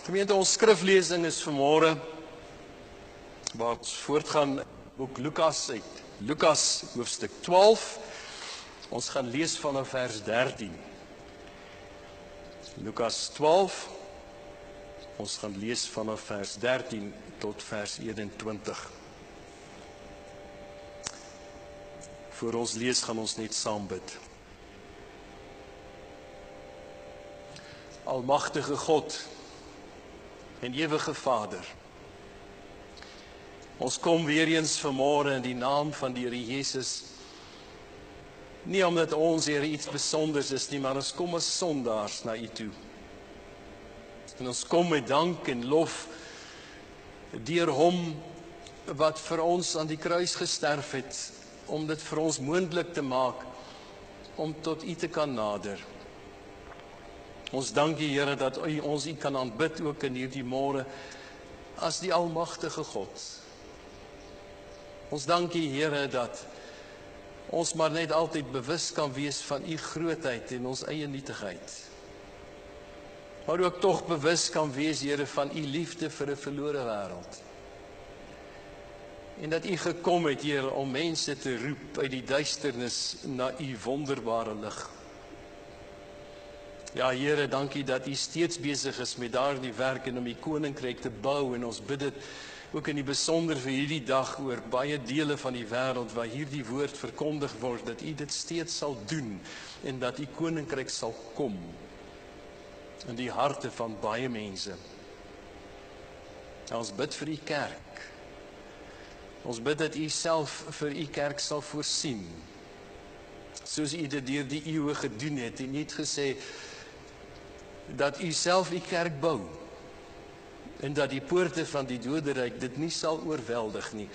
Gemeente, ons skriflesing is vanmôre waar ons voortgaan boek Lukas uit. Lukas hoofstuk 12. Ons gaan lees vanaf vers 13. Lukas 12. Ons gaan lees vanaf vers 13 tot vers 21. Voor ons lees gaan ons net saam bid. Almagtige God en ewige Vader, ons kom weer eens vanmôre in die naam van die Here Jesus, nie omdat ons Here iets besonders is nie, maar ons kom as sondaars na U toe. En ons kom met dank en lof deur Hom wat vir ons aan die kruis gesterf het, om dit vir ons moontlik te maak om tot U te kan nader. Ons dank U, Here, dat ons U kan aanbid ook in hierdie môre as die almagtige God. Ons dank U, Here, dat ons maar net altyd bewus kan wees van U grootheid en ons eie nietigheid. Maar ook tog bewus kan wees, Here, van U liefde vir 'n verlore wêreld. En dat U gekom het, Here, om mense te roep uit die duisternis na U wonderbare lig. Ja, Here, dankie dat U steeds besig is met daardie werk en om U koninkryk te bou, en ons bid dit ook in die besonder vir hierdie dag oor baie dele van die wêreld waar hierdie woord verkondig word, dat U dit steeds sal doen en dat U koninkryk sal kom in die harte van baie mense. Ons bid vir U kerk. Ons bid dat U self vir U kerk sal voorsien, soos U dit deur die eeue gedoen het en niet gesê dat U self U kerk bou en dat die poorte van die doderyk dit nie sal oorweldig nie,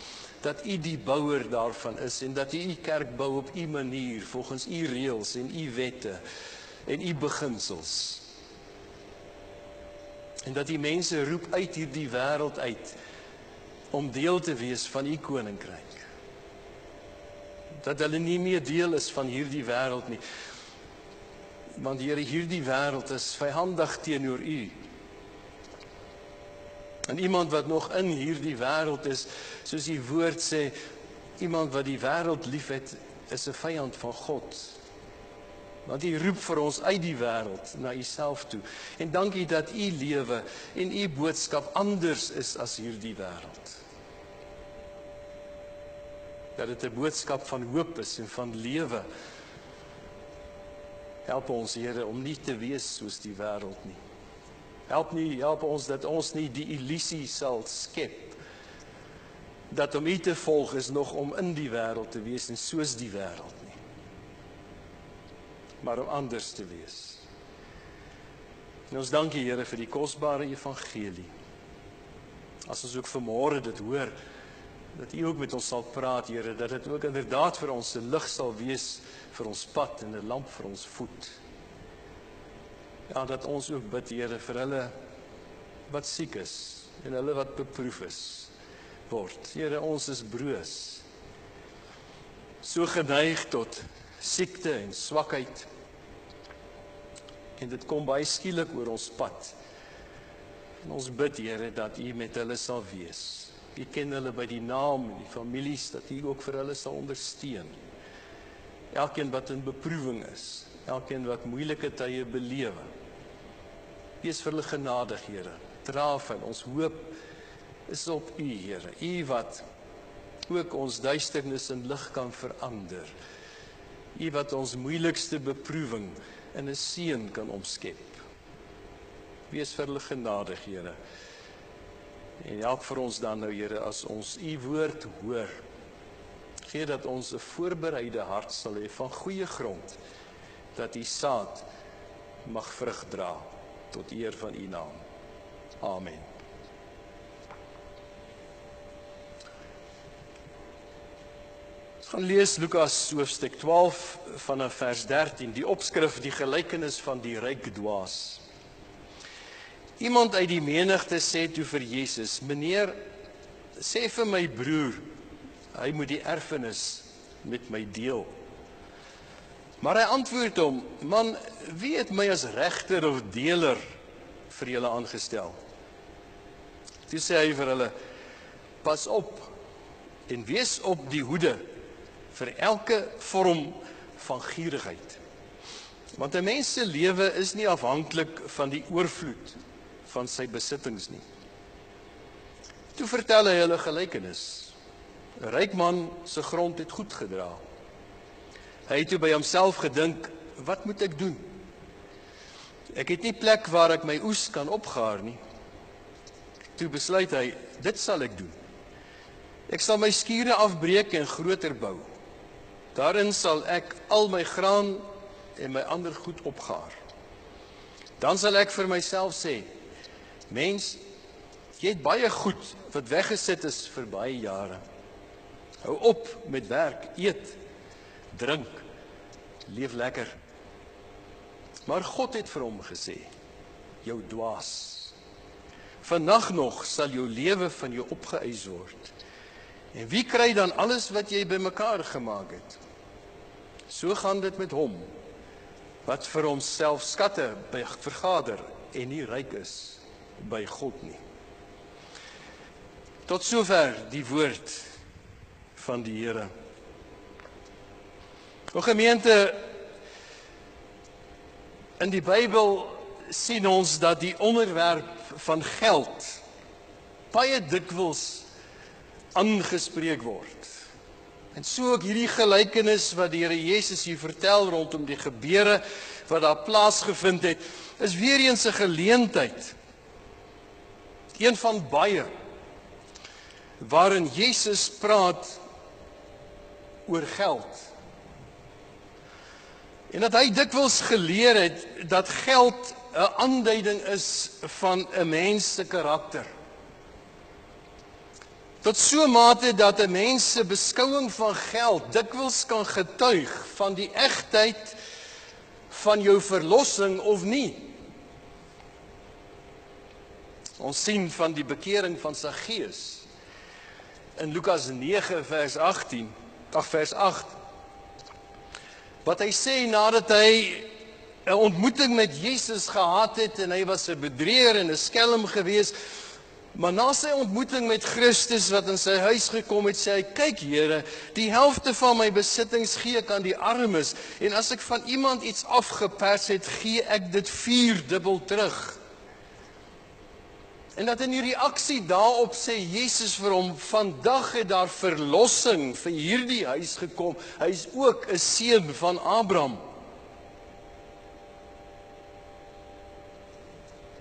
dat U die bouer daarvan is en dat U U kerk bou op U manier, volgens U reëls en U wette en U beginsels. En dat U mense roep uit hierdie wêreld uit om deel te wees van U koninkryk. Dat hulle nie meer deel is van hierdie wêreld nie. Want Here, hierdie wêreld is vyhandig teenoor U. En iemand wat nog in hierdie wêreld is, soos die woord sê, iemand wat die wêreld liefhet, is 'n vyand van God. Want U roep vir ons uit die wêreld na U self toe. En dankie dat U lewe en U boodskap anders is as hierdie wêreld. Dat dit 'n boodskap van hoop is en van lewe. Help ons, Here, om nie te wees soos die wêreld nie. Help ons dat ons nie die illusie sal skep, dat om U te volg is nog om in die wêreld te wees en soos die wêreld nie. Maar om anders te wees. En ons dank U, Here, vir die kosbare evangelie. As ons ook vanmôre dit hoor, dat U ook met ons sal praat, Here, dat dit ook inderdaad vir ons 'n lig sal wees vir ons pad en 'n lamp vir ons voet. Ja, dat ons ook bid, Here, vir hulle wat siek is en hulle wat beproef is word. Here, ons is broos, so geneig tot siekte en swakheid, en dit kom baie skielik oor ons pad. En ons bid, Here, dat U met hulle sal wees. U ken hulle by die naam en die families, dat U ook vir hulle sal ondersteun. Elkeen wat in beproewing is, elkeen wat moeilike tye belewe. Wees vir hulle genadig, Here. Dra van ons hoop is op U, Here. U wat ook ons duisternis in lig kan verander. U wat ons moeilikste beproewing in 'n seën kan omskep. Wees vir hulle genadig, Here. En help vir ons dan nou, Here, as ons U woord hoor. Gee dat ons 'n voorbereide hart sal hê van goeie grond, dat U saad mag vrug dra tot eer van U naam. Amen. Ons gaan lees Lukas hoofstuk 12 vanaf vers 13, die opskrif, die gelykenis van die ryk dwaas. Iemand uit die menigte sê toe vir Jesus: "Meneer, sê vir my broer, hy moet die erfenis met my deel." Maar hy antwoord hom: "Man, wie het my as regter of deler vir julle aangestel? Toe sê hy vir hulle, pas op en wees op die hoede vir elke vorm van gierigheid. Want 'n mens se lewe is nie afhanklik van die oorvloed van sy besittings nie. Toe vertel hy hulle gelykenis. 'n Ryk man se grond het goed gedra. Hy het toe by homself gedink, wat moet ek doen? Ek het nie plek waar ek my oes kan opgaar nie. Toe besluit hy, dit sal ek doen. Ek sal my skure afbreek en groter bou. Daarin sal ek al my graan en my ander goed opgaar. Dan sal ek vir myself sê, mens, jy het baie goed wat weggesit is vir baie jare. Hou op met werk, eet, drink, leef lekker. Maar God het vir hom gesê, jou dwaas, vannag nog sal jou lewe van jou opgeëis word. En wie kry dan alles wat jy bymekaar gemaak het? So gaan dit met hom, wat vir homself skatte vergader en nie ryk is by God nie. Tot sover die woord van die Here. O gemeente, in die Bybel sien ons dat die onderwerp van geld baie dikwels aangespreek word. En so ook hierdie gelykenis wat die Here Jesus hier vertel rondom die gebeure wat daar plaasgevind het, is weer eens 'n geleentheid. Een van baie waarin Jesus praat oor geld. En dat hy dikwels geleer het dat geld 'n aanduiding is van 'n mens se karakter. Tot so mate dat 'n mens se beskouing van geld dikwels kan getuig van die egtheid van jou verlossing of nie. Ons sien van die bekering van Saggeus in Lukas 9 vers 8. Wat hy sê nadat hy 'n ontmoeting met Jesus gehad het en hy was 'n bedrieger en 'n skelm gewees, maar na sy ontmoeting met Christus wat in sy huis gekom het, sê hy, kyk Here, die helfte van my besittings gee ek aan die armes, en as ek van iemand iets afgepers het, gee ek dit 4-dubbel terug. En dat in die reaksie daarop sê Jesus vir hom, vandag het daar verlossing vir hierdie huis gekom, hy is ook 'n seun van Abraham.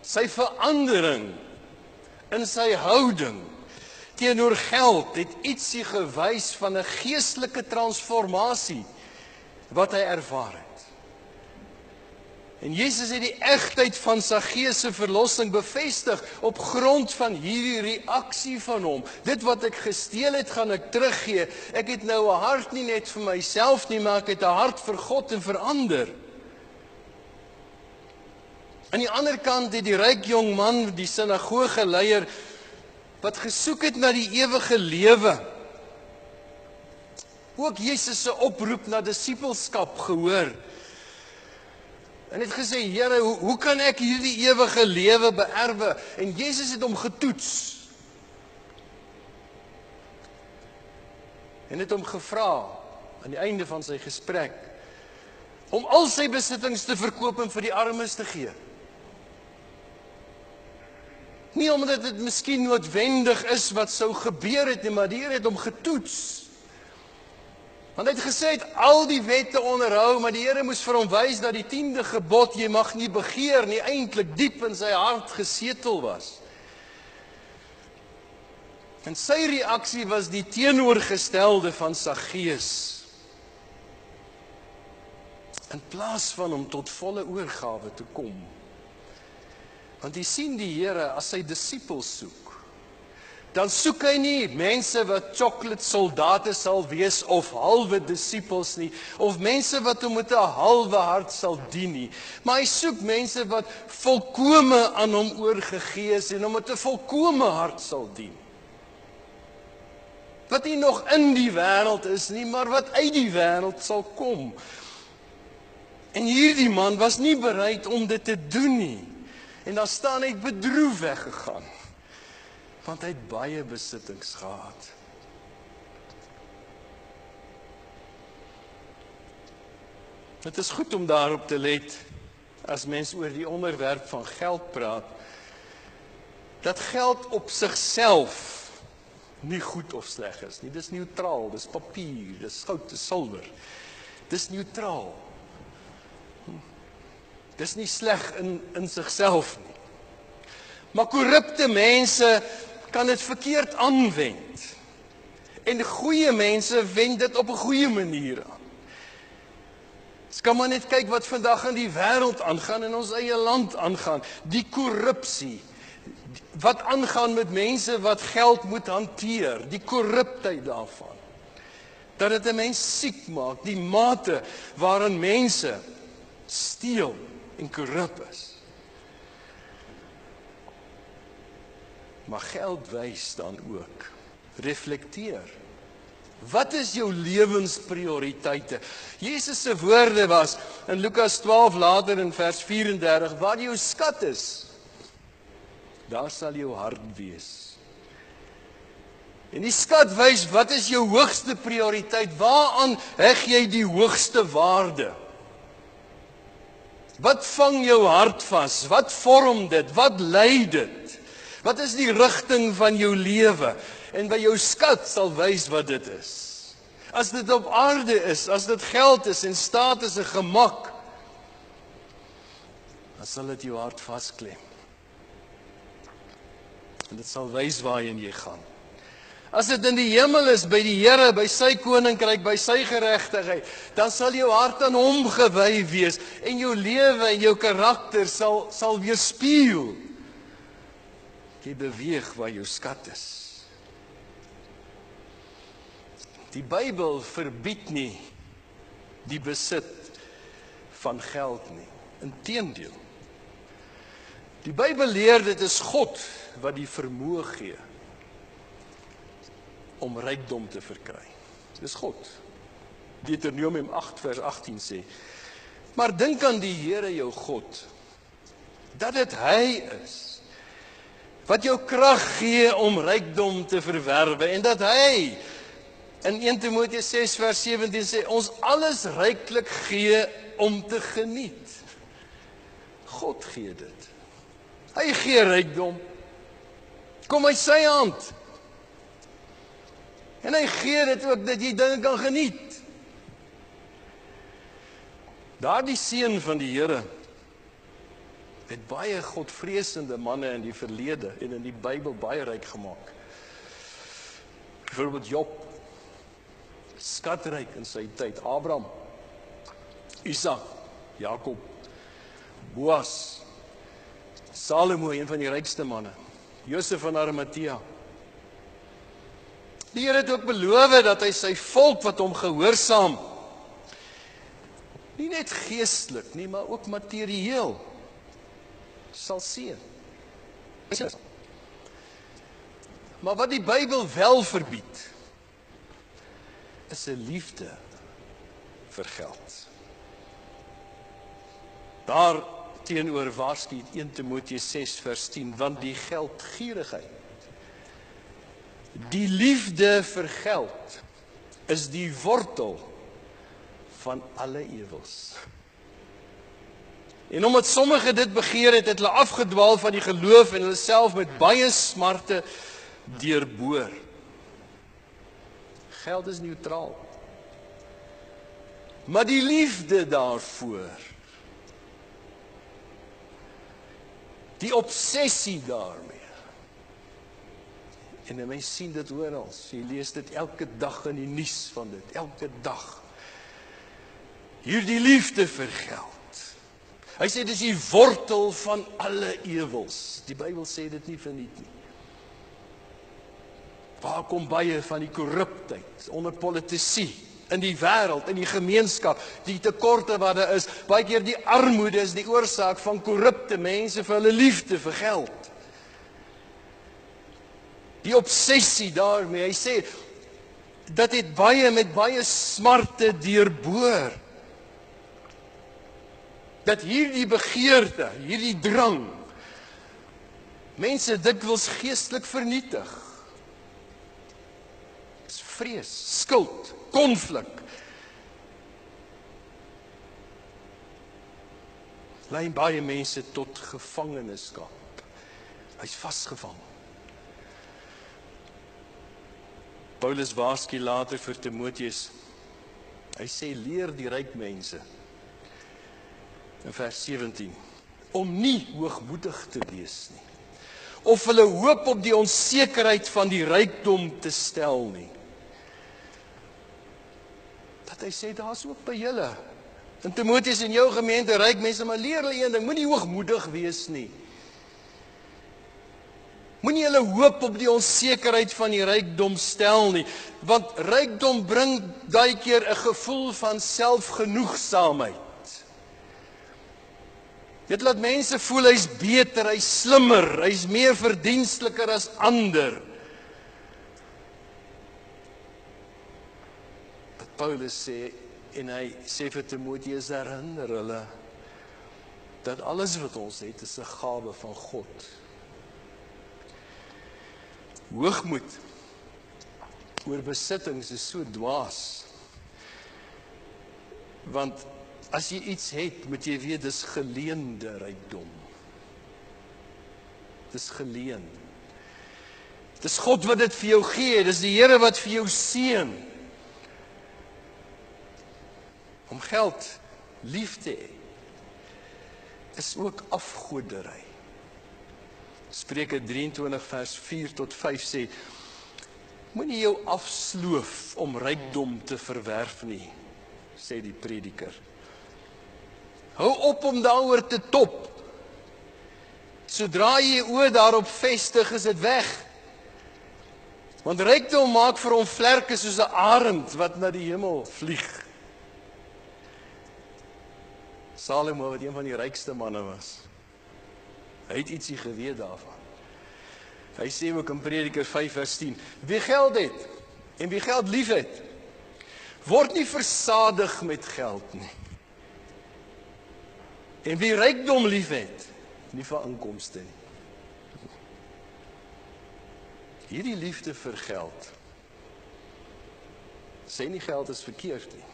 Sy verandering in sy houding teenoor geld het ietsie gewys van 'n geestelike transformasie wat hy ervaar het. En Jesus het die egtheid van Saggeus se verlossing bevestig op grond van hierdie reaksie van hom. Dit wat ek gesteel het, gaan ek teruggee. Ek het nou 'n hart nie net vir myself nie, maar ek het 'n hart vir God en vir ander. Aan die ander kant het die ryk jong man, die sinagogeleier, wat gesoek het na die ewige lewe, ook Jesus se oproep na disippelskap gehoor. En het gesê, Here, hoe kan ek hierdie ewige lewe beerwe? En Jesus het hom getoets. En het hom gevra, aan die einde van sy gesprek, om al sy besittings te verkoop en vir die armes te gee. Nie omdat dit miskien noodwendig is wat sou gebeur het nie, maar die Here het hom getoets. Want hy het gesê, hy het al die wette onderhou, maar die Here moes vir hom wys dat die 10de gebod, jy mag nie begeer nie, eintlik diep in sy hart gesetel was. En sy reaksie was die teenoorgestelde van Saggeus. In plaas van om tot volle oorgawe te kom. Want jy sien die Here as sy disippels soek, dan soek hy nie mense wat chocolate soldate sal wees of halwe disippels nie, of mense wat hom met 'n halwe hart sal dien nie, maar hy soek mense wat volkome aan hom oorgegee is en hom met 'n volkome hart sal dien. Wat nie nog in die wêreld is nie, maar wat uit die wêreld sal kom. En hierdie man was nie bereid om dit te doen nie. En dan staan hy bedroef weggegaan. want hy het baie besittings gehad. Het is goed om daarop te let, as mens oor die onderwerp van geld praat, dat geld op sigself nie goed of sleg is nie. Dis neutraal, dis papier, dis goud, dis silwer. Dis neutraal. Dis nie sleg in sigself nie. Maar korrupte mense kan dit verkeerd aanwend. En goeie mense wend dit op 'n goeie manier aan. Ons kan maar net kyk wat vandag in die wêreld aangaan, in ons eie land aangaan. Die korrupsie, wat aangaan met mense wat geld moet hanteer, die korruptheid daarvan. Dat dit 'n mens siek maak, die mate waarin mense steel en korrup is. Maar geld wys dan ook, reflekteer. Wat is jou lewensprioriteite? Jesus se woorde was in Lukas 12 later in vers 34, waar jou skat is, daar sal jou hart wees. En die skat wys, wat is jou hoogste prioriteit? Waaraan heg jy die hoogste waarde? Wat vang jou hart vas? Wat vorm dit? Wat lei dit? Wat is die rigting van jou lewe? En by jou skat sal wys wat dit is. As dit op aarde is, as dit geld is en status en gemak, dan sal dit jou hart vasklem. En dit sal wys waarheen jy gaan. As dit in die hemel is, by die Here, by sy koninkryk, by sy geregtigheid, dan sal jou hart aan hom gewy wees en jou lewe en jou karakter sal weerspieël. Jy beweeg waar jou skat is. Die Bybel verbied nie die besit van geld nie. Inteendeel. Die Bybel leer dit is God wat die vermoë gee om rykdom te verkry. Dis God. Deuteronomium 8 vers 18 sê, maar dink aan die Here jou God, dat dit hy is, wat jou krag gee om rykdom te verwerwe, en dat hy, in 1 Timoteus 6 vers 17 sê, ons alles ryklik gee om te geniet. God gee dit. Hy gee rykdom. Kom uit sy hand. En hy gee dit ook dat jy dinge kan geniet. Daardie seun van die Here het baie godvreesende manne in die verlede en in die Bybel baie ryk gemaak. Byvoorbeeld Job, skatryk in sy tyd, Abraham, Isak, Jakob, Boas, Salomo, een van die rykste manne, Josef van Arimatea. Die Here het ook beloof dat hy sy volk wat hom gehoorsaam, nie net geestelik nie, maar ook materieel sal seën. Maar wat die Bybel wel verbied, is 'n liefde vir geld. Daar teenoor waarsku 1 Timoteus 6 vers 10, want die geldgierigheid, die liefde vir geld, is die wortel van alle ewels. En omdat sommige dit begeer het hulle afgedwaal van die geloof en hulle self met baie smarte deurboor. Geld is neutraal. Maar die liefde daarvoor, die obsessie daarmee, en 'n mens sien dit oral, jy lees dit elke dag in die nuus van dit, elke dag. Hierdie liefde vir geld. Hy sê dis die wortel van alle ewels. Die Bybel sê dit nie verniet nie. Waar kom baie van die korruptheid onder politici, in die wêreld, in die gemeenskap, die tekorte wat daar is, baie keer die armoede is die oorsaak van korrupte mense vir hulle liefde vir geld. Die obsessie daarmee, hy sê, dat het baie met baie smarte deurboor. Dat hierdie begeerte, hierdie drang, mense dikwels geestelik vernietig. Dis vrees, skuld, konflik. Lei baie mense tot gevangenskap. Hy's vasgevang. Paulus waarsku later vir Timoteus. Hy sê, leer die ryk mense, in vers 17, om nie hoogmoedig te wees nie, of hulle hoop op die onsekerheid van die rykdom te stel nie. Dat hy sê, daar is ook by julle, in Timoteus en jou gemeente, ryk mense, maar leer hulle een ding, moenie hoogmoedig wees nie. Moenie hulle hoop op die onsekerheid van die rykdom stel nie, want rykdom bring daai keer 'n gevoel van selfgenoegsaamheid. Dit laat mense voel hy's beter, hy's slimmer, hy's meer verdienstliker as ander. Wat Paulus sê, en hy sê vir Timoteus, herinner hulle, dat alles wat ons het, is 'n gawe van God. Hoogmoed oor besittings is so dwaas. Want as jy iets het, moet jy weet, dis geleende rykdom. Dis geleen. Dis God wat dit vir jou gee, dis die Here wat vir jou seën. Om geld lief te hê, is ook afgoderry. Spreuke 23 vers 4 tot 5 sê, moenie jou afsloof om rykdom te verwerf nie, sê die prediker. Hou op om daaroor te top. Sodra jy oë daarop vestig, is dit weg. Want rykdom maak vir hom vlerke soos 'n arend wat na die hemel vlieg. Salomo, wat een van die rykste manne was, hy het ietsie geweet daarvan. Hy sê ook in Prediker 5 vers 10, wie geld het en wie geld lief het, word nie versadig met geld nie. En wie rykdom lief het, nie vir inkomste nie. Hierdie liefde vir geld, sê nie geld is verkeerd nie.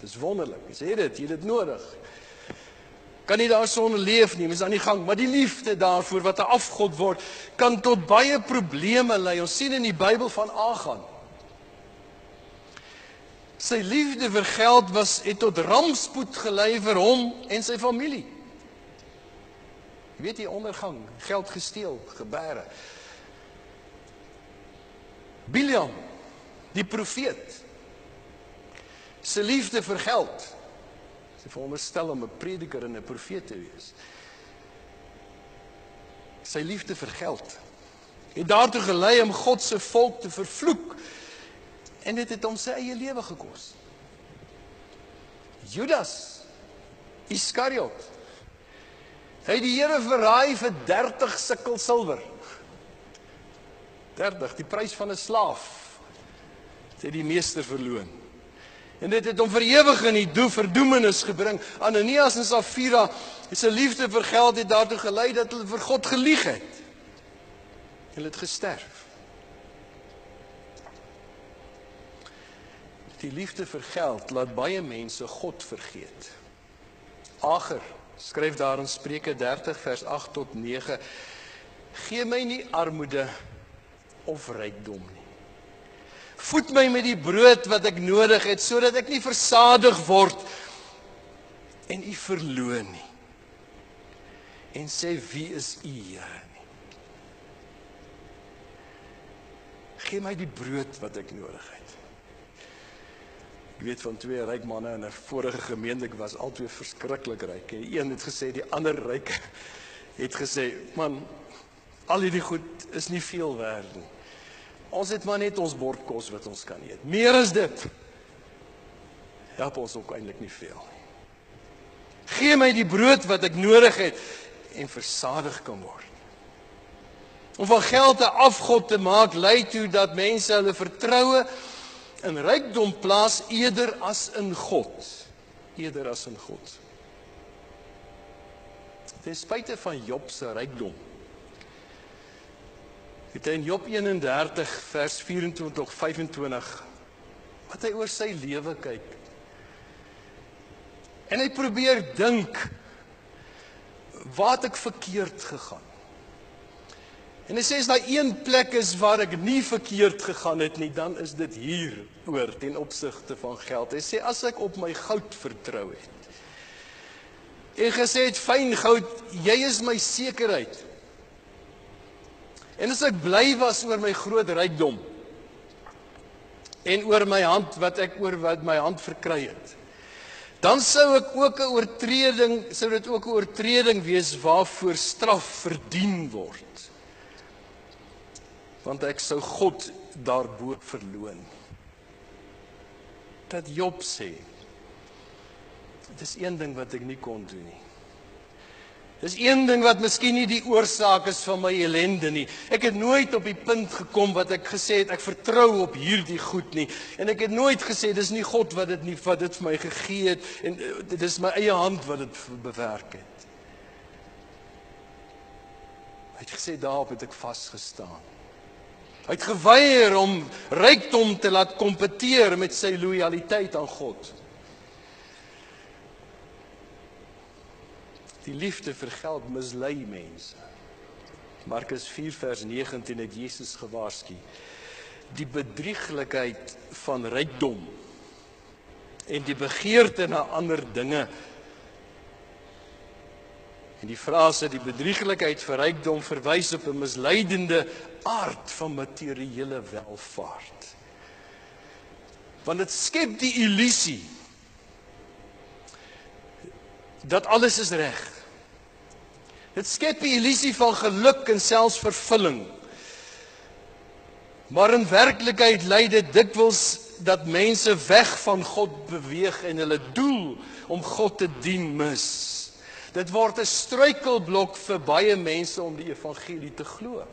Dit is wonderlik, jy het dit nodig. Kan nie daar sonder leef nie, mens aan die gang, maar die liefde daarvoor wat 'n afgod word, kan tot baie probleme lei. Ons sien in die Bybel van Agan. Sy liefde vir geld het tot rampspoed gelei vir hom en sy familie. Jy weet die ondergang, geld gesteel, gebeure. Biljam, die profeet, sy liefde vir geld, sy veronderstel om 'n prediker en 'n profeet te wees. Sy liefde vir geld het daartoe gelei om God se volk te vervloek, en dit het hom sy eie lewe gekos. Judas Iskariot, hy het die Here verraai vir 30 sikkel silwer. 30, die prys van 'n slaaf, het die meester verloon. En dit het hom vir ewig in die verdoemenis gebring. Ananias en Safira, sy liefde vir geld het daartoe gelei dat hulle vir God gelieg het. Hulle het gesterf. Die liefde vir geld laat baie mense God vergeet. Ager skryf daar in Spreuke 30 vers 8 tot 9, gee my nie armoede of rykdom nie. Voed my met die brood wat ek nodig het, sodat ek nie versadig word en u verloon nie. En sê, wie is u Here nie? Gee my die brood wat ek nodig het. Ek weet van 2 ryk manne in 'n vorige gemeente, ek was albei verskriklik ryk. Een het gesê, die ander ryk het gesê, man, al hierdie goed is nie veel werd nie. Ons het maar net ons bord kos wat ons kan eet. Meer as dit help ons ook eintlik nie veel nie. Gee my die brood wat ek nodig het en versadig kan word. Om van geld 'n afgod te maak, lei toe dat mense hulle vertroue in rykdom plaas eerder as in God. Eerder as in God. Ten spyte van Job se rykdom, Het hy in Job 31 vers 24 tot 25 wat hy oor sy lewe kyk. En hy probeer dink, waar het ek verkeerd gegaan? En hy sê, as daar een plek is waar ek nie verkeerd gegaan het nie, dan is dit hier oor ten opsigte van geld. Hy sê, as ek op my goud vertrou het, en gesê het, fyn goud, jy is my sekerheid. En as ek bly was oor my groot rykdom, en oor my hand, wat my hand verkry het, dan sou dit ook 'n oortreding wees waarvoor straf verdien word. Want ek sou God daarbo verloon. Dat Job sê, dit is een ding wat ek nie kon doen nie. Dis een ding wat miskien nie die oorsaak is van my ellende nie. Ek het nooit op die punt gekom wat ek gesê het, ek vertrou op hierdie goed nie. En ek het nooit gesê, dis nie God wat dit vir my gegee het, en dit is my eie hand wat dit bewerk het. Hy het gesê, daarop het ek vasgestaan. Hy het geweier om rykdom te laat kompeteer met sy loyaliteit aan God. Die liefde vir geld mislei mense. Markus 4 vers 19 het Jesus gewaarsku. Die bedrieglikheid van rykdom en die begeerte na ander dinge. En die frase, die bedrieglikheid vir rykdom verwys op 'n misleidende aard van materiële welvaart. Want dit skep die illusie dat alles is reg. Dit skep die illusie van geluk en selfs vervulling. Maar in werklikheid lei dit dikwels dat mense weg van God beweeg en hulle doel om God te dien mis. Dit word 'n struikelblok vir baie mense om die evangelie te glo.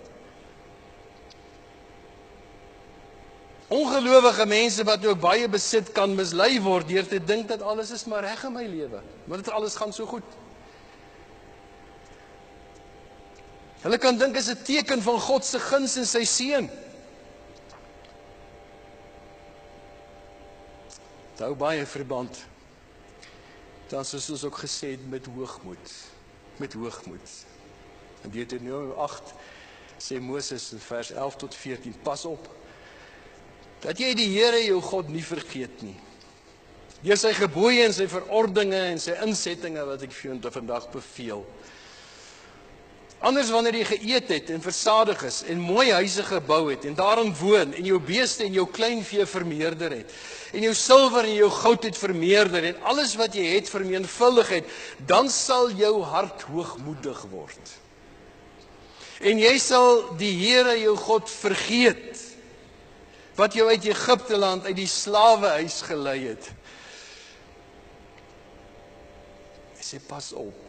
Ongelowige mense wat ook baie besit kan mislei word deur te dink dat alles is maar reg in my lewe, want dit alles gaan so goed. Hulle kan dink is 'n teken van God se guns en sy seën. Dit hou baie verband. Dan soos ons ook gesê het met hoogmoed. Met hoogmoed. In Deuteronomium 8 sê Moses in vers 11 tot 14, pas op, dat jy die Here jou God nie vergeet nie. Deur sy gebooie en sy verordeninge en sy insettinge wat ek vir jou vandag beveel. Anders wanneer jy geëet het en versadig is en mooi huise gebou het en daarin woon en jou beeste en jou kleinvee vermeerder het en jou silwer en jou goud het vermeerder en alles wat jy het vermenigvuldig het, dan sal jou hart hoogmoedig word. En jy sal die Here jou God vergeet, wat jou uit Egipte land, uit die slawehuis gelei het. Hy sê pas op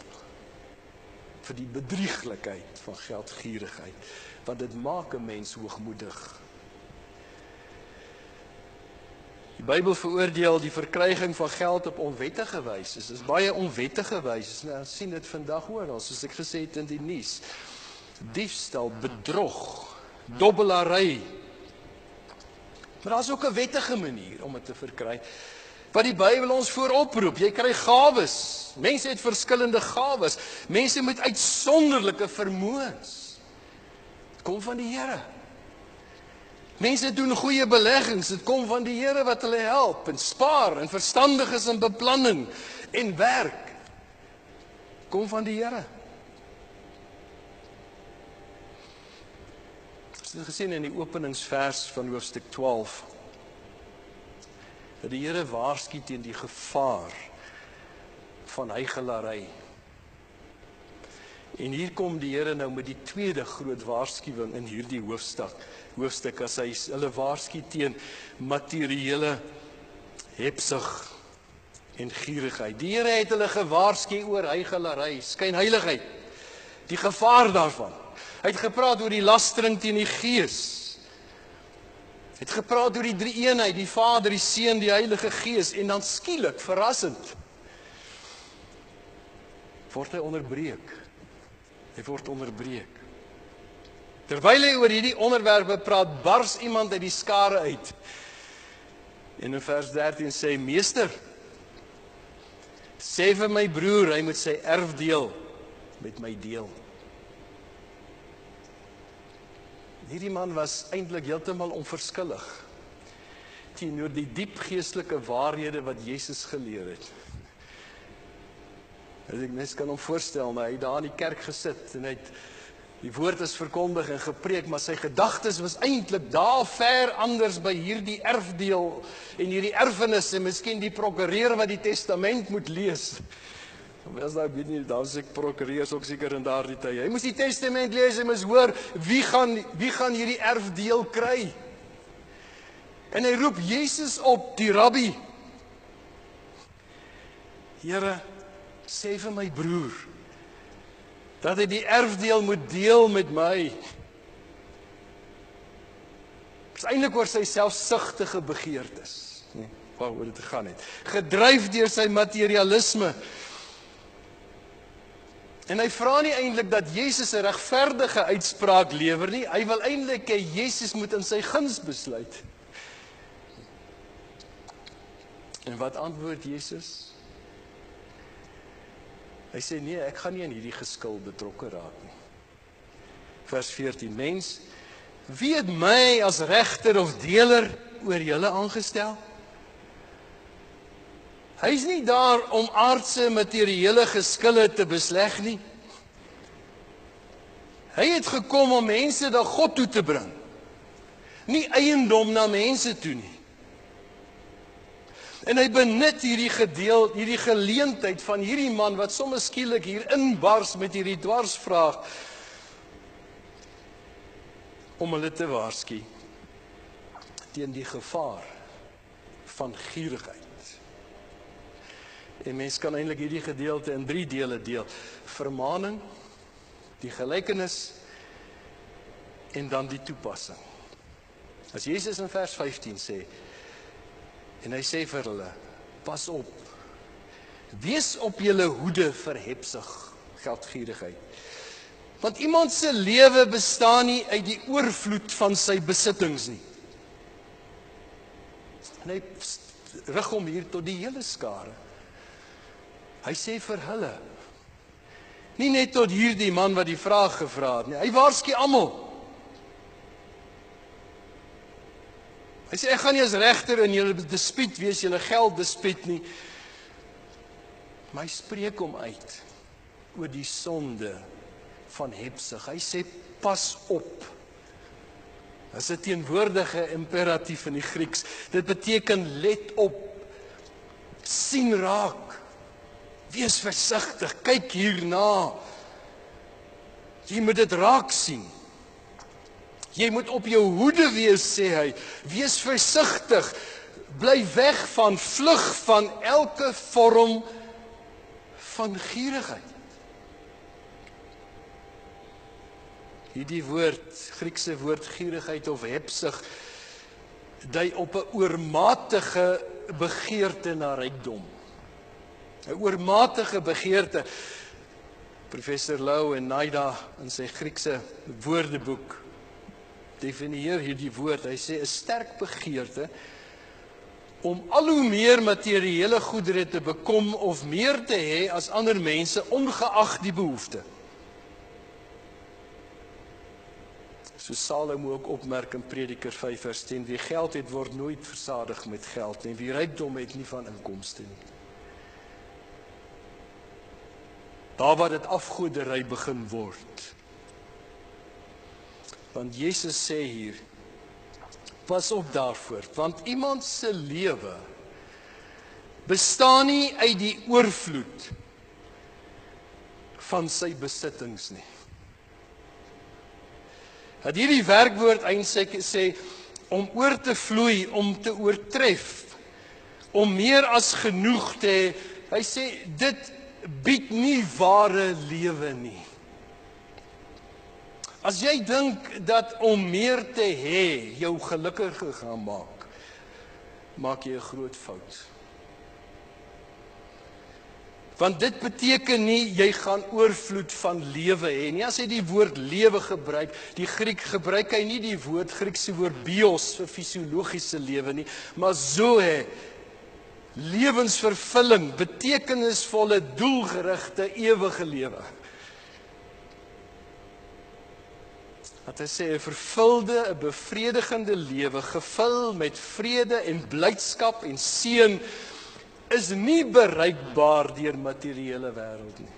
vir die bedrieglikheid van geldgierigheid, want dit maak 'n mens hoogmoedig. Die Bybel veroordeel die verkryging van geld op onwettige wyse. Dit is baie onwettige wyse. Nou, ons sien dit vandag oral, soos ek gesê het in die nuus. Diefstal, bedrog, dobbelary. Maar daar's ook 'n wettige manier om dit te verkry. Wat die Bybel ons vooroproep, jy kry gawes. Mense het verskillende gawes. Mense met uitsonderlike vermoëns. Dit kom van die Here. Mense doen goeie beleggings, dit kom van die Here wat hulle help en spaar en verstandig is in beplanning en werk. Dit kom van die Here. Ons het gesien in die openingsvers van hoofstuk 12 dat die Here waarsku teen die gevaar van huigelary. En hier kom die Here nou met die tweede groot waarskuwing in hierdie hoofstuk as hy hulle waarsku teen materiële hebsug en gierigheid. Die Here het hulle gewaarsku oor huigelary, skynheiligheid, die gevaar daarvan. Hy het gepraat oor die lastering teen die Gees. Hy het gepraat oor die drie-eenheid, die Vader, die Seun, die Heilige Gees, en dan skielik, verrassend, word hy onderbreek. Hy word onderbreek. Terwyl hy oor hierdie onderwerpe praat, bars iemand uit die skare uit. En in vers 13 sê, Meester, sê vir my broer, hy moet sy erfdeel met my deel. Hierdie man was eintlik heeltemal onverskillig teenoor die diep geestelike waarhede wat Jesus geleer het. Mens kan hom voorstel, maar hy het daar in die kerk gesit en hy het die woord is verkondig en gepreek, maar sy gedagtes was eintlik daar ver anders by hierdie erfdeel en hierdie erfenis en miskien die prokureur wat die testament moet lees. As daar weet nie, daar was ek prokureurs ook seker in daardie tyd. Hy moes die testament lees en moes hoor wie gaan hierdie erfdeel kry. En hy roep Jesus op, die rabbi. Here, sê vir my broer dat hy die erfdeel moet deel met my. Dit is eintlik oor sy selfsugtige begeertes, waaroor dit gegaan het. Gedryf deur sy materialisme. En hy vra nie eintlik dat Jesus 'n regverdige uitspraak lewer nie. Hy wil eintlik hê Jesus moet in sy guns besluit. En wat antwoord Jesus? Hy sê nee, ek gaan nie in hierdie geskil betrokke raak nie. Vers 14, mens, wie het my as regter of deler oor julle aangestel? Hy is nie daar om aardse materiële geskille te besleg nie. Hy het gekom om mense na God toe te bring. Nie eiendom na mense toe nie. En hy benut hierdie geleentheid van hierdie man wat sommer skielik hier inbars met hierdie dwarsvraag om hulle te waarsku teen die gevaar van gierigheid. En mens kan eintlik hierdie gedeelte in 3 dele deel. Vermaning, die gelykenis en dan die toepassing. As Jesus in vers 15 sê, en hy sê vir hulle, pas op, wees op julle hoede vir hebsug, geldgierigheid. Want iemand se lewe bestaan nie uit die oorvloed van sy besittings nie. En hy rig hom hier tot die hele skare. Hy sê vir hulle, nie net tot hierdie man wat die vraag gevra het nie, hy waarsku almal. Hy sê, ek gaan nie as regter in julle dispuut wees, julle geld dispuut nie. Maar hy spreek hom uit oor die sonde van hebsug. Hy sê, pas op. Dit is 'n teenwoordige imperatief in die Grieks. Dit beteken let op, sien raak, wees versigtig, kyk hierna. Jy moet dit raak sien. Jy moet op jou hoede wees, sê hy. Wees versigtig. Bly weg van, vlug van elke vorm van gierigheid. Hierdie woord, Griekse woord gierigheid of hebsug, dui op 'n oormatige begeerte na rykdom. 'n Oormatige begeerte. Professor Louw en Naida in sy Griekse woordeboek definieer hierdie woord. Hy sê 'n sterk begeerte om al hoe meer materiële goedere te bekom of meer te hê as ander mense, ongeag die behoefte. So Salomo ook opmerk in Prediker 5 vers 10, wie geld het word nooit versadig met geld en wie rykdom het nie van inkomste nie. Daar waar dit afgoderry begin word. Want Jesus sê hier, pas op daarvoor, want iemand se lewe bestaan nie uit die oorvloed van sy besittings nie. Dat hierdie werkwoord eintlik sê, om oor te vloei, om te oortref, om meer as genoeg te hê. Hy sê, dit bied nie ware lewe nie. As jy dink dat om meer te hê jou gelukkiger gaan maak jy 'n groot fout. Want dit beteken nie, jy gaan oorvloed van lewe hê nie. As hy die woord lewe gebruik, die Griek gebruik hy nie die Griekse woord bios vir fisiologiese lewe nie, maar zoe, lewensvervulling, betekenisvolle, doelgerigte, ewige lewe. Dat hy sê, 'n vervulde, 'n bevredigende lewe, gevul met vrede en blydskap en seën, is nie bereikbaar deur materiële wêreld nie.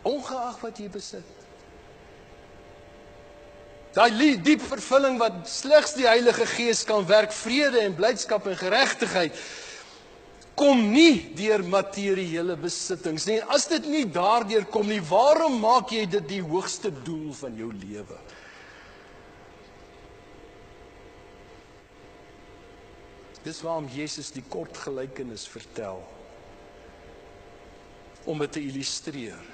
Ongeag wat jy besit. Daai diep vervulling wat slegs die Heilige Gees kan werk, vrede en blydskap en geregtigheid, kom nie deur materiële besittings nie. En as dit nie daardeur kom nie, waarom maak jy dit die hoogste doel van jou lewe? Dis waarom Jesus die kort gelykenis vertel, om dit te illustreer,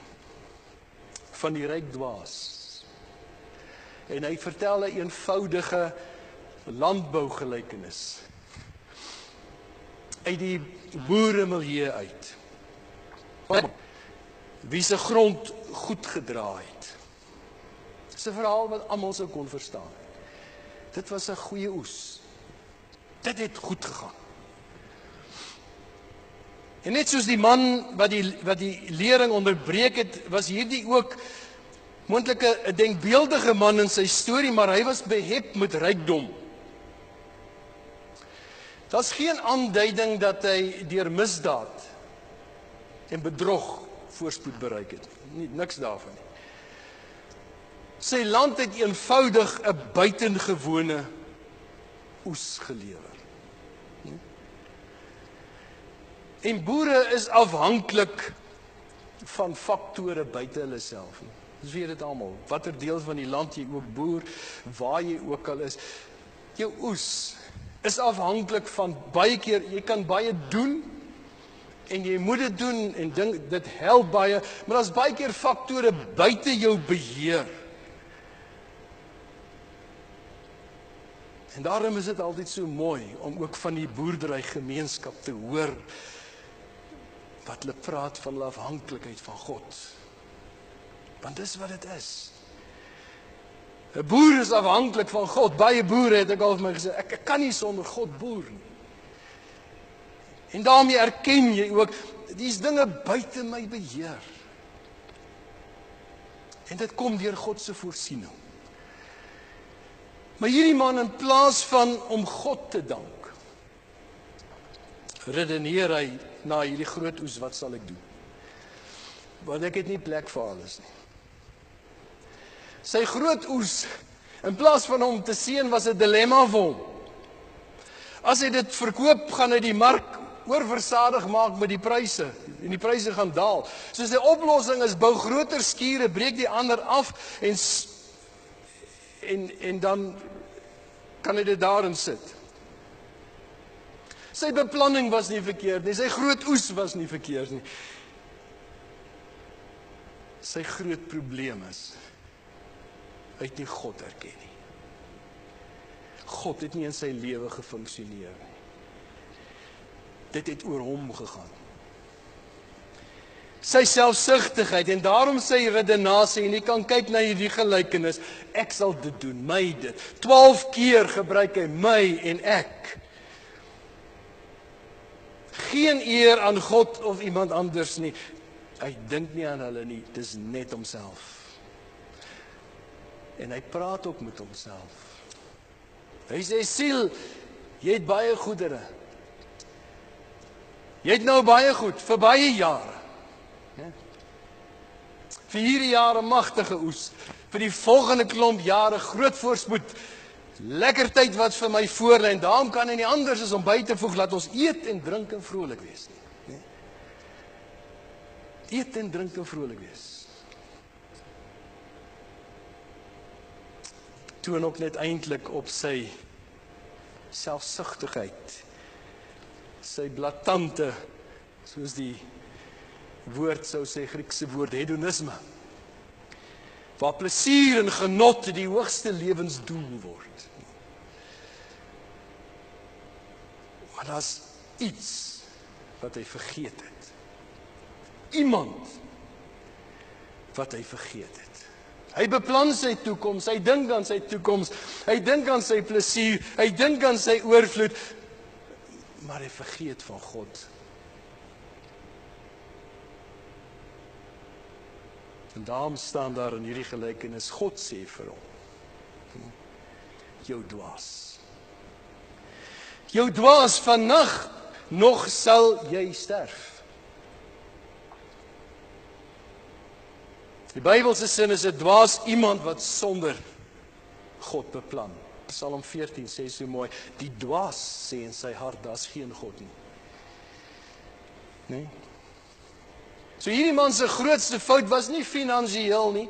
van die ryk dwaas. En hy vertel 'n eenvoudige landbougelykenis, uit die boeremilieu uit, wie se grond goed gedra het. Dis 'n verhaal wat almal sou kon verstaan. Dit was 'n goeie oes. Dit het goed gegaan. En net soos die man wat die lering onderbreek het, was hierdie ook moontlik 'n denkbeeldige man in sy storie, maar hy was behep met rykdom. Daar's geen aanduiding dat hy deur misdaad en bedrog voorspoed bereik het. Niks daarvan nie. Sy land het eenvoudig 'n buitengewone oes gelewer. En boere is afhanklik van faktore buite hulle self. Dis weet dit almal. Watter deel van die land jy ook boer, waar jy ook al is, jou oes is afhanklik van baie keer, jy kan baie doen en jy moet dit doen en dit help baie, maar daar's baie keer faktore buite jou beheer. En daarom is dit altyd so mooi om ook van die boerderygemeenskap te hoor wat hulle praat van hulle afhanklikheid van God. Want dis wat dit is. 'n Boer is afhanklik van God. Baie boere het ek al vir my gesê, ek kan nie sonder God boer nie. En daarmee erken jy ook, dis dinge buite my beheer. En dit kom deur God se voorsiening. Maar hierdie man, in plaas van om God te dank, redeneer hy na hierdie groot oes, wat sal ek doen? Want ek het nie plek vir alles nie. Sy groot oes, in plaas van hom te seën, was 'n dilemma vir hom. As hy dit verkoop, gaan hy die mark oorversadig maak met die pryse, en die pryse gaan daal. So sy oplossing is, bou groter skure, breek die ander af, en dan kan hy dit daarin sit. Sy beplanning was nie verkeerd nie, sy groot oes was nie verkeerd nie. Sy groot probleem is, hy het nie God erken nie. God het nie in sy lewe gefunksioneer nie. Dit het oor hom gegaan. Sy selfsugtigheid, en daarom sy redenasie, en jy kan kyk na hierdie gelykenis, ek sal dit doen, my dit. 12 keer gebruik hy my en ek. Geen eer aan God of iemand anders nie. Hy dink nie aan hulle nie, dis net homself. En hy praat ook met homself. Hy sê, siel, jy het baie goedere. Jy het nou baie goed, vir baie jare. Vir hierdie jare magtige oes, vir die volgende klomp jare groot voorspoed, lekker tyd wat vir my voorlê, en daarom kan hy nie anders as om by te voeg, laat ons eet en drink en vrolik wees nie. Eet en drink en vrolik wees. Toon ook net eintlik op sy selfsugtigheid, sy blaatante, soos die woord sou sê, Griekse woord hedonisme, waar plesier en genot die hoogste lewensdoel word. Maar daar's iets wat hy vergeet het. iemand wat hy vergeet het. Hy beplan sy toekoms, hy dink aan sy toekoms, hy dink aan sy plesier, hy dink aan sy oorvloed, maar hy vergeet van God. En daarom staan daar in hierdie gelykenis, God sê vir hom, jou dwaas. Jou dwaas, vannag nog sal jy sterf. Die Bybelse sin is 'n dwaas iemand wat sonder God beplan. Psalm 14 sê so mooi, die dwaas sê in sy hart, daar's geen God nie. Nee? So hierdie man se grootste fout was nie finansiëel nie,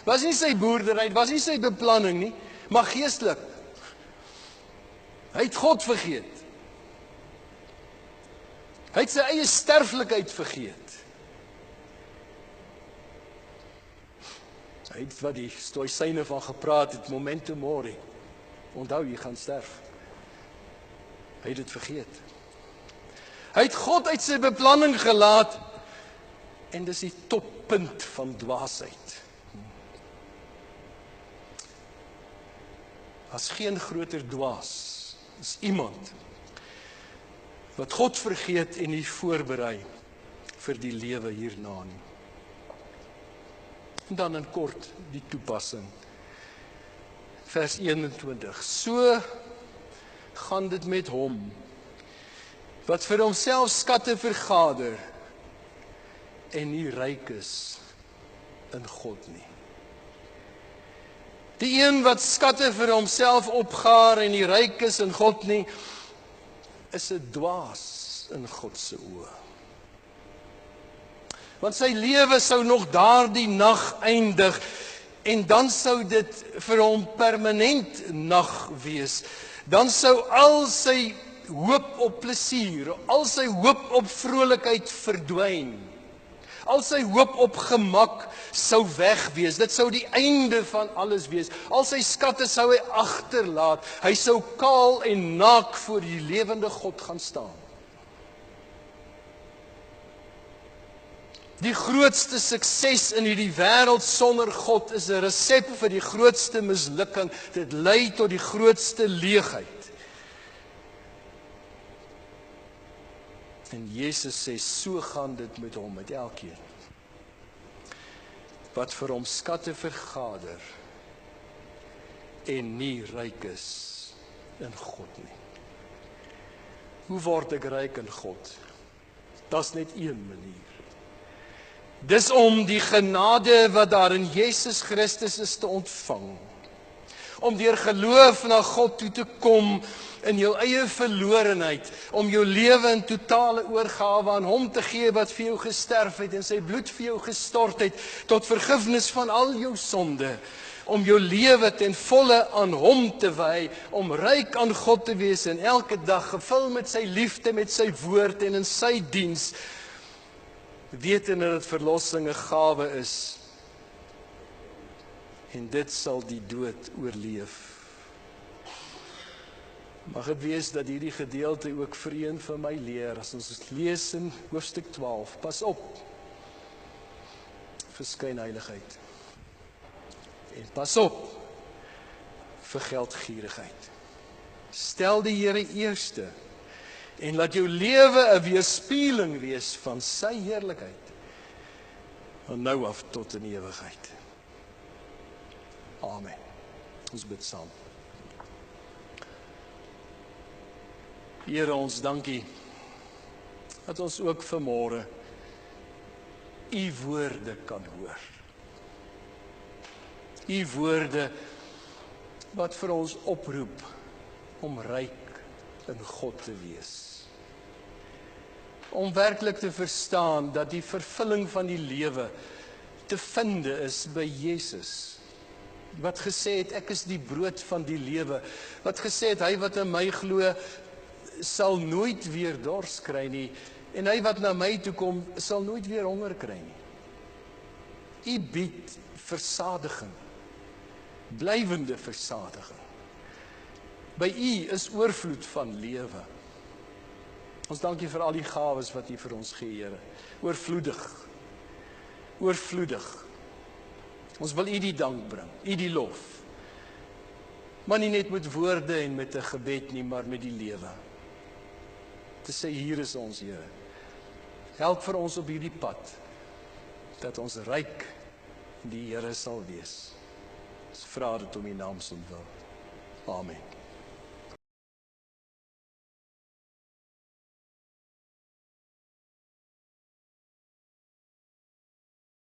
was nie sy boerdery, was nie sy beplanning nie, maar geestelik. Hy het God vergeet. Hy het sy eie sterflikheid vergeet. Hy het wat die stoïsyne van gepraat het, memento mori. Onthou, jy gaan sterf. Hy het dit vergeet. Hy het God uit sy beplanning gelaat, en dis die toppunt van dwaasheid. As geen groter dwaas is iemand wat God vergeet en nie voorberei vir die lewe hierna nie. En dan in kort die toepassing. Vers 21. So gaan dit met hom wat vir homself skatte vergader en nie ryk is in God nie. Die een wat skatte vir homself opgaar en nie ryk is in God nie, is 'n dwaas in God se oë. Want sy lewe sou nog daardie nag eindig, en dan sou dit vir hom permanent nag wees. Dan sou al sy hoop op plesier, al sy hoop op vrolikheid verdwyn. Al sy hoop op gemak sou weg wees. Dit sou die einde van alles wees. Al sy skatte sou hy agterlaat. Hy sou kaal en naak voor die lewende God gaan staan. Die grootste sukses in hierdie wêreld sonder God is 'n resep vir die grootste mislukking. Dit lei tot die grootste leegheid. En Jesus sê, so gaan dit met hom, met elkeen wat vir hom skatte vergader en nie ryk is in God nie. Hoe word ek ryk in God? Daar's net een manier. Dis om die genade wat daar in Jesus Christus is te ontvang. Om deur geloof na God toe te kom in jou eie verlorenheid, om jou lewe in totale oorgawe aan hom te gee wat vir jou gesterf het en sy bloed vir jou gestort het, tot vergifnis van al jou sonde, om jou lewe ten volle aan hom te wy, om ryk aan God te wees en elke dag gevul met sy liefde, met sy woord en in sy diens, wetende dat verlossing 'n gawe is, en dit sal die dood oorleef. Mag dit wees dat hierdie gedeelte ook vir een vir my leer, as ons lees in hoofstuk 12, pas op vir skynheiligheid, en pas op vir geldgierigheid. Stel die Here eerste, en laat jou lewe 'n weerspieëling wees van sy heerlikheid, van nou af tot in ewigheid. Amen. Ons bid saam. Here, ons dankie dat ons ook vanmôre u woorde kan hoor. U woorde wat vir ons oproep om ryk in God te wees. Om werklik te verstaan dat die vervulling van die lewe te vind is by Jesus. Wat gesê het, ek is die brood van die lewe. Wat gesê het, hy wat in my glo, sal nooit weer dors kry nie, en hy wat na my toe kom, sal nooit weer honger kry nie. U bied versadiging, blywende versadiging. By u is oorvloed van lewe. Ons dankie vir al die gawes wat u vir ons gee, Here. Oorvloedig, oorvloedig. Ons wil U die dank bring, U die lof. Maar nie net met woorde en met 'n gebed nie, maar met die lewe. Te sê, hier is ons Here. Help vir ons op hierdie pad, dat ons ryk in die Here sal wees. Ons vra dit om U naam se wil. Amen.